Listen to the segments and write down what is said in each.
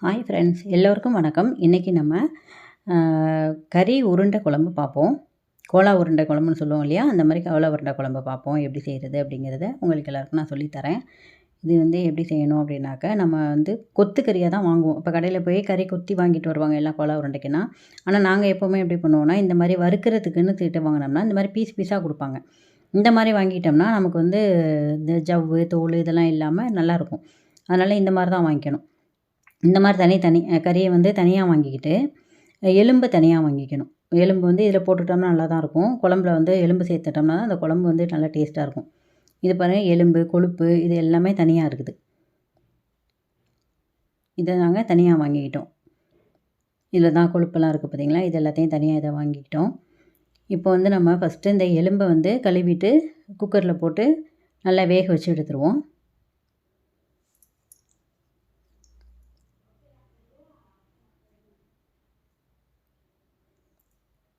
Hi friends, எல்லோருக்கும் வணக்கம். இன்றைக்கி நம்ம அ கறி உருண்டை குழம்பு பார்ப்போம். கோலா உருண்டை குழம்புன்னு சொல்லுவோம் இல்லையா? அந்த மாதிரி கோலா உருண்டை குழம்பு பார்ப்போம். எப்படி செய்கிறது அப்படிங்கிறத உங்களுக்கு எல்லாருக்கும் நான் சொல்லி தரேன். இது வந்து எப்படி செய்யணும் அப்படின்னாக்க, நம்ம வந்து கொத்து கறியா தான் வாங்குவோம். இப்போ கடையில் போய் கறி கொத்தி வாங்கிட்டு வருவாங்க எல்லாம் கோலா உருண்டைக்குன்னா. ஆனால் நாங்கள் எப்போவுமே எப்படி பண்ணுவோம்னா, இந்த மாதிரி வறுக்கிறதுக்குன்னு திட்டு வாங்கினோம்னா, இந்த மாதிரி பீஸ் பீஸாக கொடுப்பாங்க. இந்த மாதிரி வாங்கிட்டோம்னா நமக்கு வந்து இந்த ஜவ்வு, தோல் இதெல்லாம் இல்லாமல் நல்லாயிருக்கும். அதனால் இந்த மாதிரி தான் வாங்கிக்கணும். இந்த மாதிரி தனி கறியை வந்து தனியாக வாங்கிக்கிட்டு, எலும்பை தனியாக வாங்கிக்கணும். எலும்பு வந்து இதில் போட்டுட்டோம்னா நல்லா தான் இருக்கும். குழம்புல வந்து எலும்பு சேர்த்துட்டோம்னா தான் அந்த குழம்பு வந்து நல்லா டேஸ்ட்டாக இருக்கும். இது பாருங்க, எலும்பு, கொழுப்பு இது எல்லாமே தனியாக இருக்குது. இதை நாங்கள் தனியாக வாங்கிக்கிட்டோம். இதில் தான் கொழுப்பெல்லாம் இருக்குது பார்த்தீங்களா? இது எல்லாத்தையும் தனியாக இதை வாங்கிக்கிட்டோம். இப்போ வந்து நம்ம ஃபஸ்ட்டு இந்த எலும்பை வந்து கழுவிட்டு குக்கரில் போட்டு நல்லா வேக வச்சு எடுத்துருவோம்.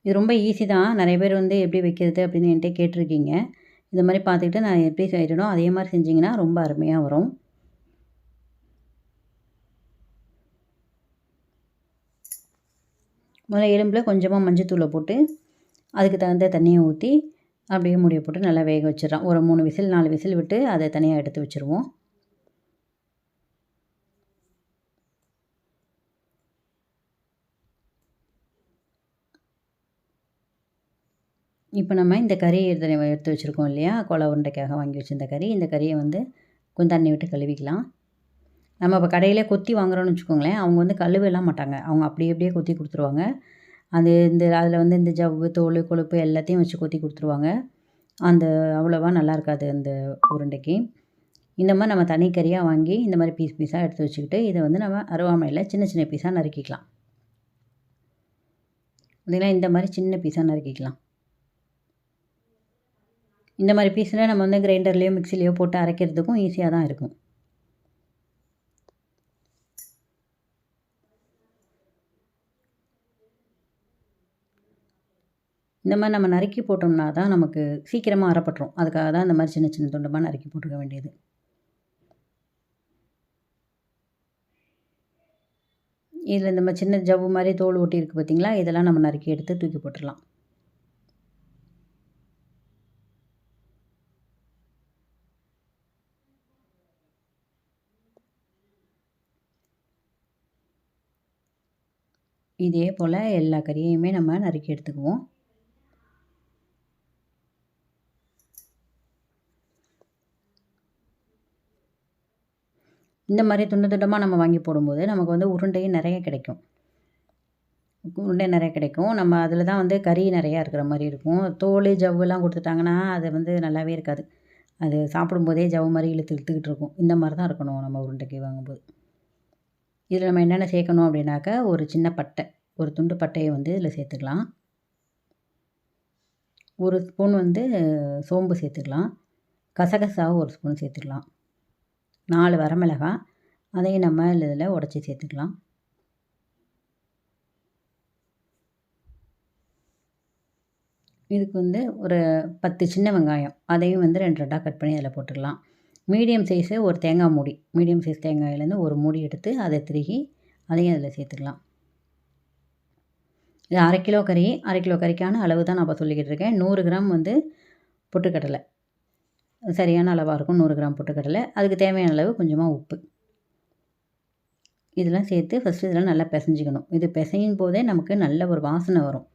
இது ரொம்ப ஈஸி தான். நிறைய பேர் வந்து எப்படி வைக்கிறது அப்படின்னு என்கிட்ட கேட்டிருக்கீங்க. இந்த மாதிரி பார்த்துக்கிட்டு நான் எப்படி செய்கிறேனோ அதே மாதிரி செஞ்சிங்கன்னா ரொம்ப அருமையாக வரும். முதல்ல எலும்பில் கொஞ்சமாக மஞ்சத்தூளை போட்டு அதுக்கு தகுந்த தண்ணியை ஊற்றி அப்படியே மூடியை போட்டு நல்லா வேக வச்சிடலாம். ஒரு 3 விசில் 4 விசில் விட்டு அதை தனியாக எடுத்து வச்சுருவோம். இப்போ நம்ம இந்த கறி எடுத்து வச்சுருக்கோம் இல்லையா? கோலா உருண்டைக்காக வாங்கி வச்சிருந்த கறி. இந்த கறியை வந்து கொஞ்சம் தண்ணி விட்டு கழுவிக்கலாம். நம்ம இப்போ கடையிலே கொத்தி வாங்குறோம்னு வச்சுக்கோங்களேன், அவங்க வந்து கழுவலாம் மாட்டாங்க. அவங்க அப்படியே கொத்தி கொடுத்துருவாங்க. அதில் வந்து இந்த ஜவ்வு, தோல், கொழுப்பு எல்லாத்தையும் வச்சு கொத்தி கொடுத்துருவாங்க. அந்த அவ்வளோவா நல்லா இருக்காது அந்த உருண்டைக்கு. இந்த மாதிரி நம்ம தனி கறியாக வாங்கி இந்த மாதிரி பீஸ் பீஸாக எடுத்து வச்சுக்கிட்டு, இதை வந்து நம்ம அருவாமனையில் சின்ன சின்ன பீஸாக நறுக்கிக்கலாம். பார்த்தீங்களா? இந்த மாதிரி சின்ன பீஸாக நறுக்கிக்கலாம். இந்த மாதிரி பீஸில் நம்ம வந்து கிரைண்டர்லேயோ மிக்சிலேயோ போட்டு அரைக்கிறதுக்கும் ஈஸியாக தான் இருக்கும். இந்த மாதிரி நம்ம நறுக்கி போட்டோம்னா தான் நமக்கு சீக்கிரமாக அரைப்பட்டுரும். அதுக்காக தான் இந்த மாதிரி சின்ன சின்ன துண்டமாக நறுக்கி போட்டுக்க வேண்டியது. இதில் இந்த மாதிரி சின்ன ஜவ்வு மாதிரி தோல் ஒட்டி இருக்குது பார்த்தீங்களா? இதெல்லாம் நம்ம நறுக்கி எடுத்து தூக்கி போட்டுடலாம். இதே போல் எல்லா கறியையுமே நம்ம நறுக்கி எடுத்துக்குவோம். இந்த மாதிரி துண்டு துண்டமாக நம்ம வாங்கி போடும்போது நமக்கு வந்து உருண்டையும் நிறைய கிடைக்கும். உருண்டை நிறைய கிடைக்கும். நம்ம அதில் தான் வந்து கறி நிறையா இருக்கிற மாதிரி இருக்கும். தோல், ஜவ்வுலாம் கொடுத்துட்டாங்கன்னா அது வந்து நல்லாவே இருக்காது. அது சாப்பிடும்போதே ஜவ்வு மாதிரி இழுத்துக்கிட்டு இருக்கும். இந்த மாதிரி தான் இருக்கணும் நம்ம உருண்டைக்கு வாங்கும்போது. இதில் நம்ம என்னென்ன சேர்க்கணும் அப்படின்னாக்கா, ஒரு சின்ன பட்டை, ஒரு துண்டு பட்டையை வந்து இதில் சேர்த்துக்கலாம். ஒரு ஸ்பூன் வந்து சோம்பு சேர்த்துக்கலாம். கசகசாவை ஒரு ஸ்பூன் சேர்த்துக்கலாம். 4 வரமிளகாய், அதையும் நம்ம இதில் உடச்சி சேர்த்துக்கலாம். இதுக்கு வந்து ஒரு 10 சின்ன வெங்காயம், அதையும் வந்து 2 2ஆக கட் பண்ணி அதில் போட்டுடலாம். மீடியம் சைஸு ஒரு தேங்காய் மூடி, மீடியம் சைஸ் தேங்காயிலேருந்து ஒரு மூடி எடுத்து அதை திருகி அதையும் அதில் சேர்த்துக்கலாம். இது 1/2 கிலோ கறி. 1/2 கிலோ கறிக்கான அளவு தான் நான் இப்போ சொல்லிக்கிட்டு இருக்கேன். 100 கிராம் வந்து பொட்டுக்கடலை, சரியான அளவாக இருக்கும். 100 கிராம் பொட்டுக்கடலை, அதுக்கு தேவையான அளவு கொஞ்சமாக உப்பு, இதெல்லாம் சேர்த்து ஃபஸ்ட்டு இதெல்லாம் நல்லா பிசைஞ்சிக்கணும். இது பிசையும் போதே நமக்கு நல்ல ஒரு வாசனை வரும்.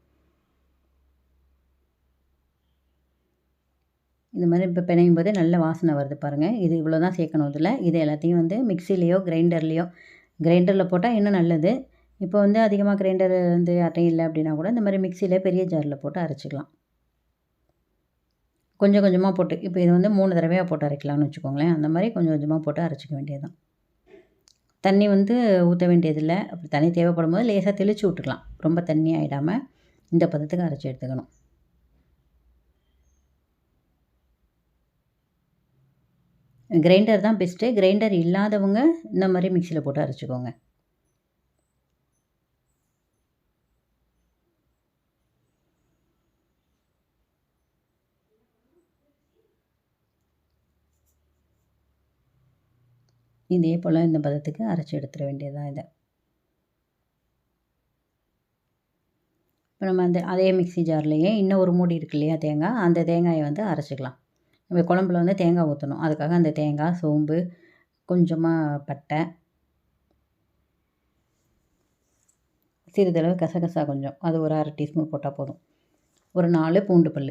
இந்த மாதிரி இப்போ பிணையும் போதே நல்ல வாசனை வருது பாருங்கள். இது இவ்வளோ தான் சேர்க்கணும் இதில். இது எல்லாத்தையும் வந்து மிக்சிலேயோ கிரைண்டரில் போட்டால் இன்னும் நல்லது. இப்போ வந்து அதிகமாக கிரைண்டர் வந்து யார்ட்டையும் இல்லை அப்படின்னா கூட இந்த மாதிரி மிக்சியில் பெரிய ஜாரில் போட்டு அரைச்சிக்கலாம். கொஞ்சம் கொஞ்சமாக போட்டு, இப்போ இது வந்து 3 தடவையாக போட்டு அரைக்கலாம்னு வச்சுக்கோங்களேன். அந்த மாதிரி கொஞ்சம் கொஞ்சமாக போட்டு அரைச்சிக்க வேண்டியது தான். தண்ணி வந்து ஊற்ற வேண்டியதில்லை. அப்படி தண்ணி தேவைப்படும் போது லேசாக தெளித்து விட்டுக்கலாம். ரொம்ப தண்ணி ஆகிடாமல் இந்த பதத்துக்கு அரைச்சி எடுத்துக்கணும். கிரைண்டர் தான் பெஸ்ட்டு. கிரைண்டர் இல்லாதவங்க இந்த மாதிரி மிக்சியில் போட்டு அரைச்சிக்கோங்க. இதே போல் இந்த பதத்துக்கு அரைச்சி எடுத்துட வேண்டியது தான் இதை. இப்போ நம்ம அதே மிக்ஸி ஜார்லேயே இன்னும் ஒரு மூடி இருக்கு இல்லையா தேங்காய், அந்த தேங்காயை வந்து அரைச்சிக்கலாம். நம்ம குழம்புல வந்து தேங்காய் ஊற்றணும். அதுக்காக அந்த தேங்காய், சோம்பு, கொஞ்சமாக பட்டை, சிறிதளவு கசகசா கொஞ்சம், அது ஒரு 1/2 டீஸ்பூன் போட்டால் போதும். ஒரு 4 பூண்டு பல்,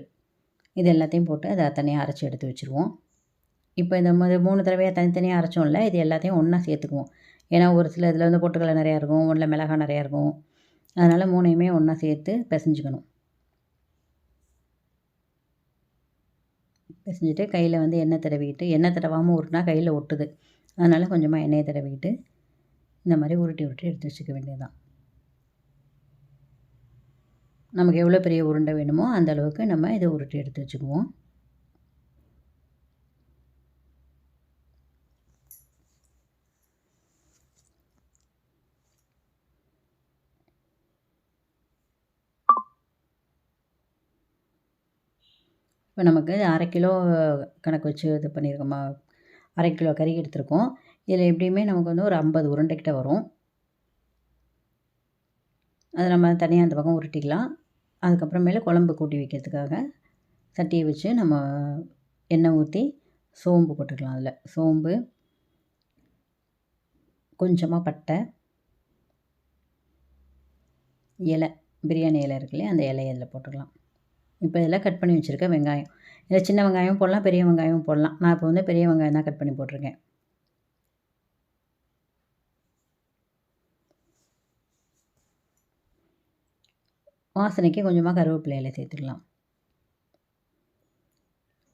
இது எல்லாத்தையும் போட்டு அதை தனியாக அரைச்சி எடுத்து வச்சுருவோம். இப்போ இந்த 3 தடவையாக தனித்தனியாக அரைச்சோம்ல, இது எல்லாத்தையும் ஒன்றா சேர்த்துக்குவோம். ஏன்னா ஒரு சில இதில் வந்து பொட்டுக்கடலை நிறையா இருக்கும், ஒன்றில் மிளகாய் நிறையா இருக்கும். அதனால் 3யுமே ஒன்றா சேர்த்து பிசைஞ்சுக்கணும். பிசைஞ்சிட்டு கையில் வந்து எண்ணெய் தடவிக்கிட்டு, எண்ணெய் தடவாமல் உருட்டினா கையில் ஒட்டுது. அதனால் கொஞ்சமாக எண்ணெயை தடவிக்கிட்டு இந்த மாதிரி உருட்டி உருட்டி எடுத்து வச்சுக்க வேண்டியதுதான். நமக்கு எவ்வளோ பெரிய உருண்டை வேணுமோ அந்த அளவுக்கு நம்ம இதை உருட்டி எடுத்து வச்சுக்குவோம். இப்போ நமக்கு 1/2 கிலோ கணக்கு வச்சு இது பண்ணியிருக்கோமா, 1/2 கிலோ கறி எடுத்திருக்கோம். இதில் எப்படியுமே நமக்கு வந்து ஒரு 50 உருண்டைக்கிட்ட வரும். அதை நம்ம தனியாக அந்த பக்கம் உருட்டிக்கலாம். அதுக்கப்புறமேல குழம்பு கூட்டி வைக்கிறதுக்காக சட்டியை வச்சு நம்ம எண்ணெய் ஊற்றி சோம்பு போட்டுக்கலாம். அதில் சோம்பு, கொஞ்சமாக பட்டை, இலை, பிரியாணி இலை இருக்கு இல்லையா, அந்த இலையை அதில் போட்டுக்கலாம். இப்போ இதில் கட் பண்ணி வச்சுருக்க வெங்காயம், இதில் சின்ன வெங்காயம் போடலாம், பெரிய வெங்காயம் போடலாம். நான் இப்போ வந்து பெரிய வெங்காயம் தான் கட் பண்ணி போட்டிருக்கேன். வாசனைக்கு கொஞ்சமாக கருவேப்பிலை இலை சேர்த்துக்கலாம்.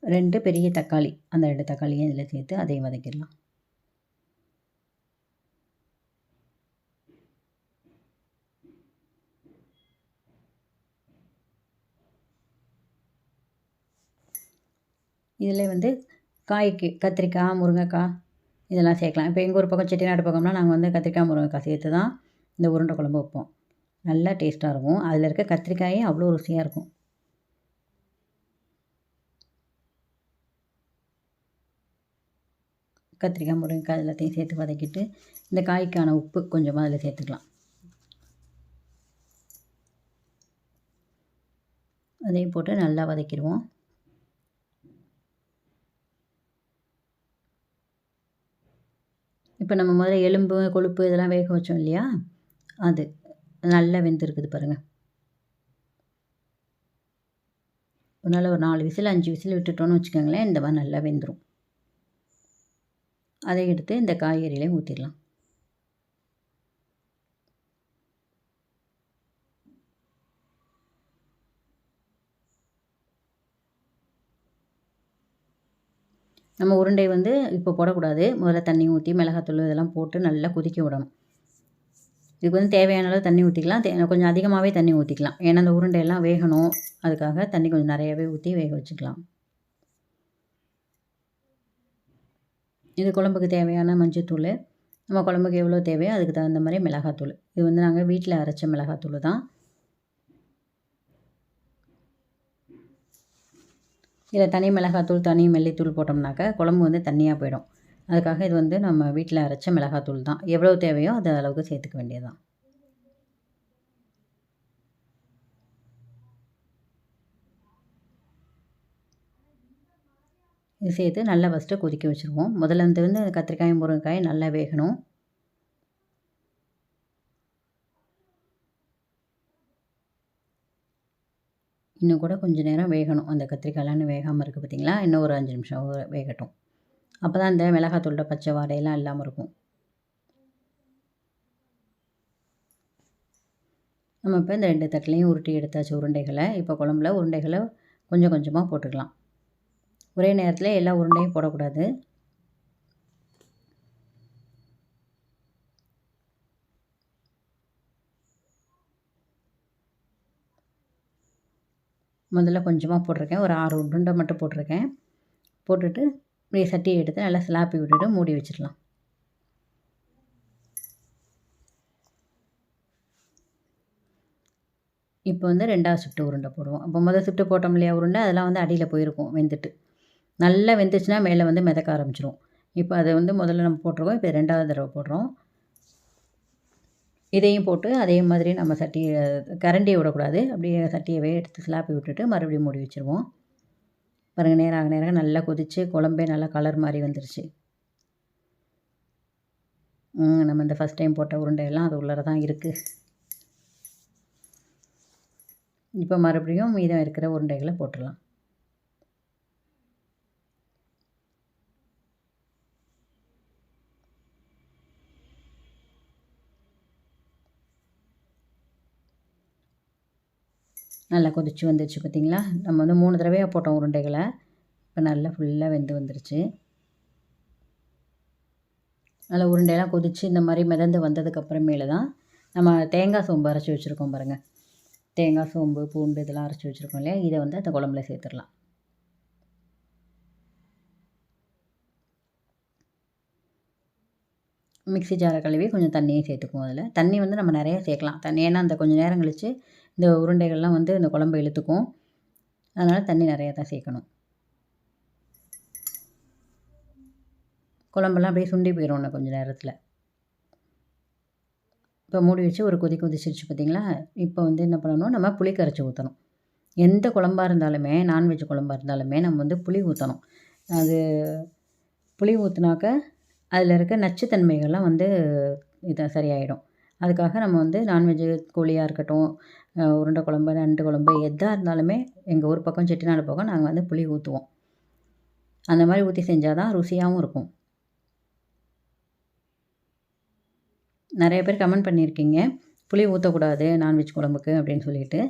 2 பெரிய தக்காளி, அந்த 2 தக்காளியும் இதில் சேர்த்து அதையும் வதக்கிடலாம். இதில் வந்து காய்க்கு கத்திரிக்காய், முருங்கைக்காய் இதெல்லாம் சேர்க்கலாம். இப்போ எங்கள் ஊர் பக்கம் செட்டிநாடு பக்கம்லாம் நாங்கள் வந்து கத்திரிக்காய், முருங்கைக்காய் சேர்த்து தான் இந்த உருண்டை குழம்பு வைப்போம். நல்லா டேஸ்ட்டாக இருக்கும். அதில் இருக்க கத்திரிக்காயே அவ்வளோ ருசியாக இருக்கும். கத்திரிக்காய், முருங்கைக்காய் எல்லாத்தையும் சேர்த்து வதக்கிட்டு இந்த காய்க்கான உப்பு கொஞ்சமாக அதில் சேர்த்துக்கலாம். அதையும் போட்டு நல்லா வதக்கிடுவோம். இப்போ நம்ம முதல்ல எலும்பு, கொழுப்பு இதெல்லாம் வேக வச்சோம் இல்லையா, அது நல்லா வெந்திருக்குது பாருங்கள். அதனால் ஒரு 4 விசில் 5 விசில் விட்டுட்டோன்னு வச்சுக்கோங்களேன், இந்த மாதிரி நல்லா வெந்துடும். அதை எடுத்து இந்த காய்கறியிலே ஊற்றிடலாம். நம்ம உருண்டை வந்து இப்போ போடக்கூடாது. முதல்ல தண்ணி ஊற்றி மிளகாத்தூள் இதெல்லாம் போட்டு நல்லா கொதிக்க விடணும். இதுக்கு வந்து தேவையான அளவு தண்ணி ஊற்றிக்கலாம். கொஞ்சம் அதிகமாகவே தண்ணி ஊற்றிக்கலாம். ஏன்னா அந்த உருண்டையெல்லாம் வேகணும். அதுக்காக தண்ணி கொஞ்சம் நிறையாவே ஊற்றி வேக வச்சுக்கலாம். இது குழம்புக்கு தேவையான மஞ்சத்தூள், நம்ம குழம்புக்கு எவ்வளோ தேவையோ அதுக்கு தகுந்த மாதிரி மிளகாத்தூள். இது வந்து நாங்கள் வீட்டில் அரைச்ச மிளகாத்தூள் தான். இதில் தனி மிளகாத்தூள், தனி மல்லித்தூள் போட்டோம்னாக்கா குழம்பு வந்து தண்ணியாக போயிடும். அதுக்காக இது வந்து நம்ம வீட்டில் அரைச்ச மிளகாத்தூள் தான். எவ்வளோ தேவையோ அது அளவுக்கு சேர்த்துக்க வேண்டியது தான். இது சேர்த்து நல்லா ஃபஸ்ட்டு கொதிக்க வச்சுருவோம். முதல்ல வந்து கத்திரிக்காயும் முருங்கைக்காயும் நல்லா வேகணும். இன்னும் கூட கொஞ்சம் நேரம் வேகணும். அந்த கத்திரிக்காய்லாம் வேகாமல் இருக்குது பார்த்தீங்களா, இன்னும் ஒரு 5 நிமிஷம் வேகட்டும். அப்போ தான் இந்த மிளகாத்தூளோட பச்சை வாடையெல்லாம் இல்லாமல் இருக்கும். நம்ம இப்போ இந்த 2 தட்டுலையும் உருட்டி எடுத்தாச்சு உருண்டைகளை. இப்போ குழம்புல உருண்டைகளை கொஞ்சம் கொஞ்சமாக போட்டுக்கலாம். ஒரே நேரத்தில் எல்லா உருண்டையும் போடக்கூடாது. முதல்ல கொஞ்சமாக போட்டிருக்கேன். ஒரு 6 உருண்டை மட்டும் போட்டிருக்கேன். போட்டுட்டு இப்படி சட்டியை எடுத்து நல்லா ஸ்லாப்பி விட்டுட்டு மூடி வச்சிடலாம். இப்போ வந்து 2வது ஷிஃப்ட்டு உருண்டை போடுவோம். அப்போ முதல் ஷிஃப்ட்டு போட்டோம் இல்லையா உருண்டை, அதெல்லாம் வந்து அடியில் போயிருக்கும் வெந்துட்டு. நல்லா வெந்துச்சுன்னா மேலே வந்து மிதக்க ஆரம்பிச்சிரும். இப்போ அதை வந்து முதல்ல நம்ம போட்டிருக்கோம். இப்போ 2வது தடவை போடுறோம். இதையும் போட்டு அதே மாதிரி நம்ம சட்டியை கரண்டியை விடக்கூடாது. அப்படியே சட்டியவே எடுத்து ஸ்லாப்பி விட்டுட்டு மறுபடியும் மூடி வச்சுருவோம். பாருங்கள், நேரம் ஆக நேரம் நல்லா கொதித்து குழம்பே நல்லா கலர் மாதிரி வந்துருச்சு. நம்ம இந்த ஃபஸ்ட் டைம் போட்ட உருண்டையெல்லாம் அது உள்ளார தான் இருக்குது. இப்போ மறுபடியும் மீதம் இருக்கிற உருண்டைகளை போட்டுடலாம். நல்லா கொதிச்சு வந்துருச்சு பார்த்தீங்களா? நம்ம வந்து 3 தடவையாக போட்டோம் உருண்டைகளை. இப்போ நல்லா ஃபுல்லாக வெந்து வந்துருச்சு. நல்லா உருண்டையெல்லாம் கொதித்து இந்த மாதிரி மிதந்து வந்ததுக்கப்புறமேல தான் நம்ம தேங்காய் சோம்பு அரைச்சி வச்சுருக்கோம் பாருங்கள். தேங்காய், சோம்பு, பூண்டு இதெல்லாம் அரைச்சி வச்சுருக்கோம் இல்லையா? இதை வந்து அந்த குழம்புல சேர்த்துடலாம். மிக்ஸி ஜாரை கழுவி கொஞ்சம் தண்ணியும் சேர்த்துக்குவோம் அதில். தண்ணி வந்து நம்ம நிறையா சேர்க்கலாம். தண்ணி ஏன்னா அந்த கொஞ்சம் நேரம் கழித்து இந்த உருண்டைகள்லாம் வந்து இந்த குழம்பு இழுத்துக்கும். அதனால் தண்ணி நிறையா தான் சேர்க்கணும். குழம்பெல்லாம் அப்படியே சுண்டி போயிடும் இன்னும் கொஞ்சம் நேரத்தில். இப்போ மூடி வச்சு ஒரு கொதி கொதிச்சிருச்சு பார்த்தீங்களா? இப்போ வந்து என்ன பண்ணணும், நம்ம புளி கரைச்சி ஊற்றணும். எந்த குழம்பா இருந்தாலுமே, நான்வெஜ் குழம்பா இருந்தாலுமே நம்ம வந்து புளி ஊற்றணும். அது புளி ஊற்றினாக்க அதில் இருக்க நச்சுத்தன்மைகள்லாம் வந்து சரியாயிடும். அதுக்காக நம்ம வந்து நான்வெஜ்ஜு கோழியாக இருக்கட்டும், உருண்டை குழம்பு, நண்டு குழம்பு எதா இருந்தாலுமே எங்கள் ஊர் பக்கம் செட்டிநாடு பக்கம் நாங்கள் வந்து புளி ஊற்றுவோம். அந்த மாதிரி ஊற்றி செஞ்சால் தான் ருசியாகவும் இருக்கும். நிறைய பேர் கமெண்ட் பண்ணியிருக்கீங்க, புளி ஊற்றக்கூடாது நான்வெஜ் குழம்புக்கு அப்படின்னு சொல்லிட்டு.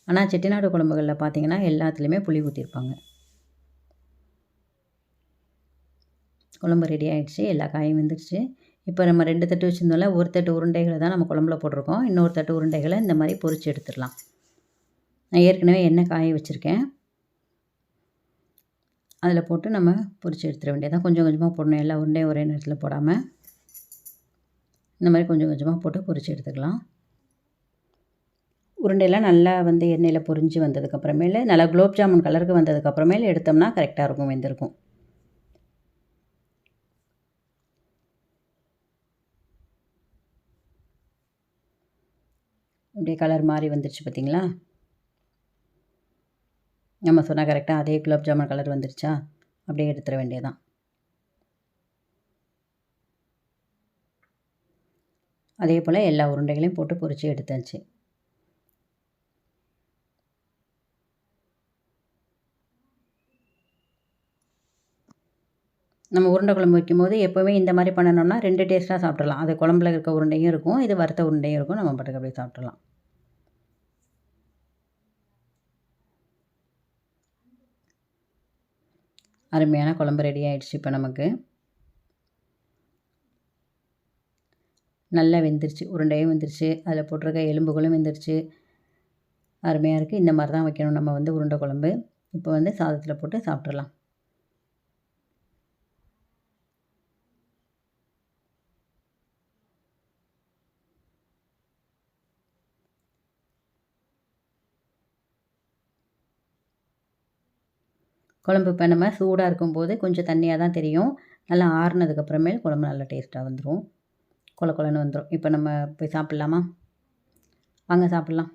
ஆனால் செட்டிநாடு குழம்புகளில் பார்த்தீங்கன்னா எல்லாத்துலேயுமே புளி ஊற்றிருப்பாங்க. குழம்பு ரெடி ஆகிடுச்சு. எல்லா காயும் வெந்துருச்சு. இப்போ நம்ம 2 தட்டு வச்சுருந்தோம்ல, ஒரு தட்டு உருண்டைகளை தான் நம்ம குழம்புல போட்டிருக்கோம். இன்னொரு தட்டு உருண்டைகளை இந்த மாதிரி பொரித்து எடுத்துடலாம். நான் ஏற்கனவே எண்ணெய் காய வச்சுருக்கேன். அதில் போட்டு நம்ம பொரித்து எடுத்துட வேண்டியதான். கொஞ்சம் கொஞ்சமாக போடணும். எல்லா உருண்டையும் ஒரே நேரத்தில் போடாமல் இந்த மாதிரி கொஞ்சம் கொஞ்சமாக போட்டு பொரித்து எடுத்துக்கலாம். உருண்டையெல்லாம் நல்லா வந்து எண்ணெயில் பொரிஞ்சு வந்ததுக்கப்புறமேல நல்லா குலோப் ஜாமுன் கலருக்கு வந்ததுக்கப்புறமேல எடுத்தோம்னா கரெக்டாக இருக்கும், வெந்திருக்கும். இப்படியே கலர் மாறி வந்துருச்சு பார்த்தீங்களா? நம்ம சொன்னால் கரெக்டாக அதே குலோப் ஜாமுன் கலர் வந்துருச்சா? அப்படியே எடுத்துட வேண்டியதான். அதே போல் எல்லா உருண்டைகளையும் போட்டு பொரித்து எடுத்தாச்சு. நம்ம உருண்டை குழம்பு வைக்கும்போது எப்போவுமே இந்த மாதிரி பண்ணணும்னா 2 டேஸ்ட்டாக சாப்பிட்றலாம். அது குழம்புல இருக்க உருண்டையும் இருக்கும், இது வறுத்த உருண்டையும் இருக்கும். நம்ம பாட்டுக்கு அப்படியே சாப்பிட்றலாம். அருமையான குழம்பு ரெடி ஆகிடுச்சு இப்போ நமக்கு. நல்லா வெந்துருச்சு, உருண்டையும் வெந்துருச்சு, அதில் போட்டிருக்க எலும்புகளும் வெந்துருச்சு. அருமையாக இருக்குது. இந்த மாதிரி தான் வைக்கணும் நம்ம வந்து உருண்டை குழம்பு. இப்போ வந்து சாதத்தில் போட்டு சாப்பிட்றலாம். குழம்பு இப்போ நம்ம சூடாக இருக்கும்போது கொஞ்சம் தண்ணியாக தான் தெரியும். நல்லா ஆறுனதுக்கப்புறமேல் குழம்பு நல்லா டேஸ்ட்டாக வந்துடும். கொல கொலன்னு வந்துடும். இப்போ நம்ம போய் சாப்பிட்லாமா? வாங்க சாப்பிட்லாம்.